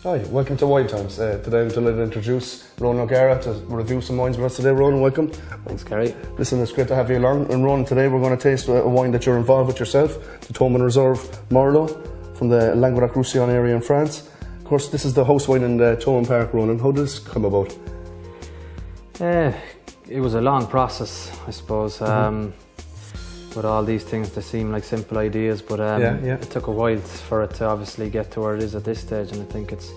Hi, welcome to Winetimes. Today I'm delighted to introduce Ronan O'Gara to review some wines with us today. Ronan, welcome. Thanks, Kerry. Listen, it's great to have you along. And Ronan, today we're going to taste a wine that you're involved with yourself, the Thomond Reserve Merlot from the Languedoc-Roussillon area in France. Of course, this is the house wine in the Thomond Park, Ronan. How did this come about? It was a long process, I suppose. With all these things, they seem like simple ideas, but it took a while for it to obviously get to where it is at this stage, and I think it's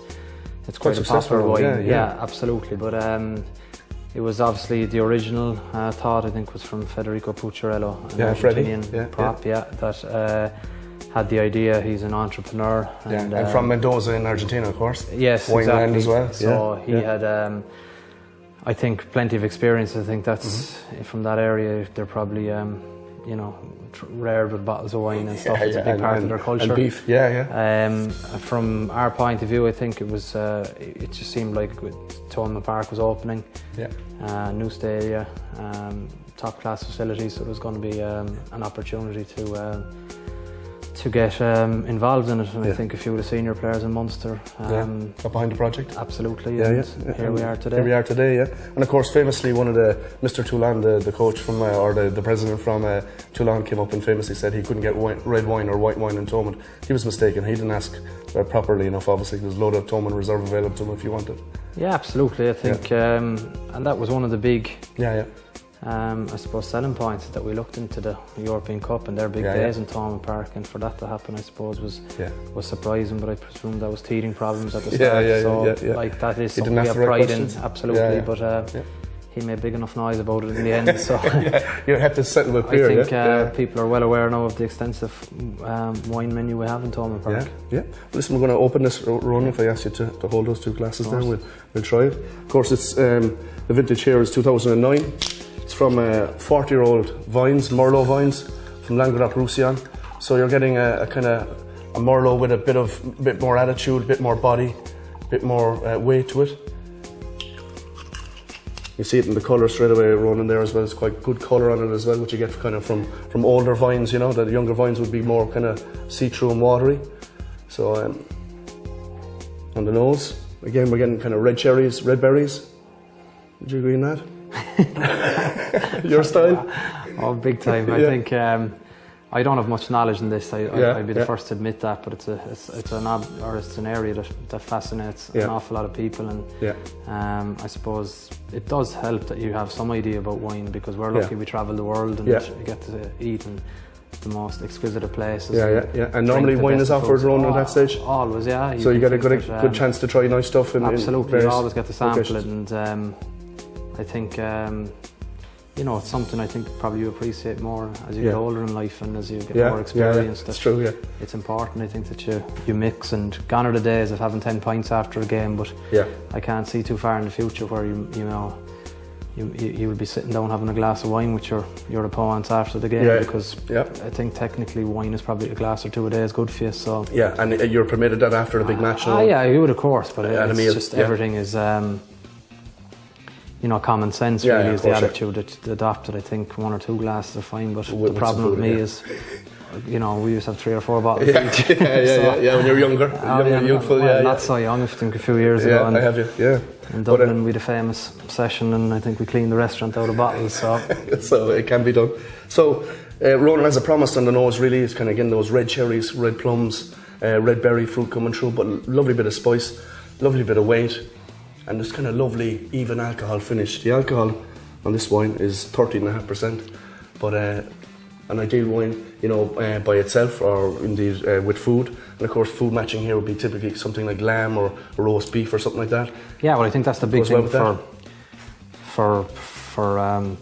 quite a popular wine. Yeah, absolutely. But it was obviously the original thought, I think, was from Federico Pucciarello, an Argentinian prop, that had the idea. He's an entrepreneur. And from Mendoza in Argentina, of course. Yes, wine exactly. land as well. So he had, I think, plenty of experience. I think that's from that area. They're probably you know, reared with bottles of wine and stuff. It's a big part of their culture. And beef, from our point of view, I think it was. It just seemed like Thomond Park was opening. New stadium, top class facilities. So it was going to be an opportunity to get involved in it, and I think a few of the senior players in Munster got behind the project. Absolutely, here we are today. Here we are today, and of course, famously, one of the Mr. Toulon, the coach from or the president from Toulon, came up and famously said he couldn't get red wine or white wine in Thomond. He was mistaken. He didn't ask properly enough. Obviously, there's a load of Thomond Reserve available to him if you wanted. Yeah, absolutely. I think, and that was one of the big. I suppose selling points that we looked into the European Cup and their big days in Thomond Park, and for that to happen, I suppose, was surprising. But I presume that was teething problems at the start. Like that is something we have pride in, absolutely. But he made big enough noise about it in the end. So you had to settle with beer. I think people are well aware now of the extensive wine menu we have in Thomond Park. Listen, we're going to open this, Ronan. If I ask you to hold those two glasses there, we'll try it. Of course, it's the vintage here is 2009. It's from 40-year-old vines, Merlot vines from Languedoc-Roussillon. So you're getting a kind of a Merlot with a bit more attitude, a bit more body, a bit more weight to it. You see it in the colour straight away, Ronan, there as well. It's quite good colour on it as well, which you get kind of from older vines. You know, the younger vines would be more kind of see-through and watery. So on the nose, again, we're getting kind of red cherries, red berries. Would you agree on that? Your style? Oh, big time. I think I don't have much knowledge in this. I'd be the first to admit that, but it's an area that fascinates an awful lot of people, and I suppose it does help that you have some idea about wine, because we're lucky we travel the world and get to eat in the most exquisite places. And normally wine is offered around at that stage. Always, So you get a good chance to try nice stuff. Absolutely, you always get to sample it, and I think, you know, it's something I think probably you appreciate more as you get older in life and as you get more experience. That's true, It's important, I think, that you mix, and gone are the days of having 10 pints after a game, but I can't see too far in the future where you will be sitting down having a glass of wine with your opponents after the game, because I think technically wine is probably a glass or two a day is good for you. So and you're permitted that after a big match. You would, of course, but it's just everything is you know, common sense really is the attitude that's adopted. I think one or two glasses are fine, but the problem with me is, you know, we used to have 3 or 4 bottles each. When you're younger, youthful, not so young, I think a few years ago. I have you, In Dublin we had a famous session, and I think we cleaned the restaurant out of bottles, so. So it can be done. So Ronan, as I promised on the nose, really, it's kind of getting those red cherries, red plums, red berry fruit coming through, but lovely bit of spice, lovely bit of weight, and this kind of lovely even alcohol finish. The alcohol on this wine is 13.5%, but an ideal wine, you know, by itself, or indeed with food. And of course, food matching here would be typically something like lamb or roast beef or something like that. Yeah, well, I think that's the big thing for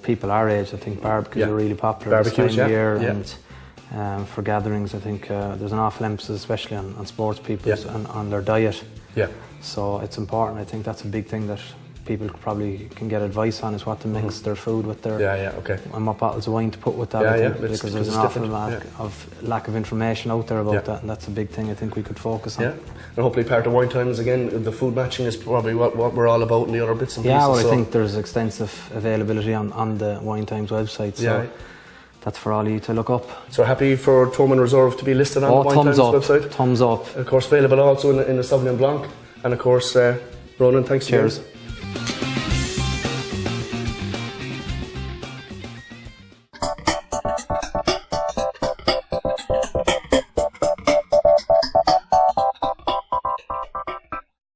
people our age. I think barbecues are really popular this time of year, and for gatherings, I think there's an awful emphasis, especially on sports people and on their diet. So it's important. I think that's a big thing that people probably can get advice on, is what to mix their food with their and what bottles of wine to put with that. Because there's an awful lot of lack of information out there about that, and that's a big thing I think we could focus on. And hopefully part of Winetimes, again, the food matching is probably what we're all about in the other bits and pieces. Well, I think there's extensive availability on the Winetimes website, so that's for all you to look up. So happy for Thomond Reserve to be listed on the Winetimes website? Thumbs up. Of course, available also in the Sauvignon Blanc. And of course, Ronan, thanks again. Cheers.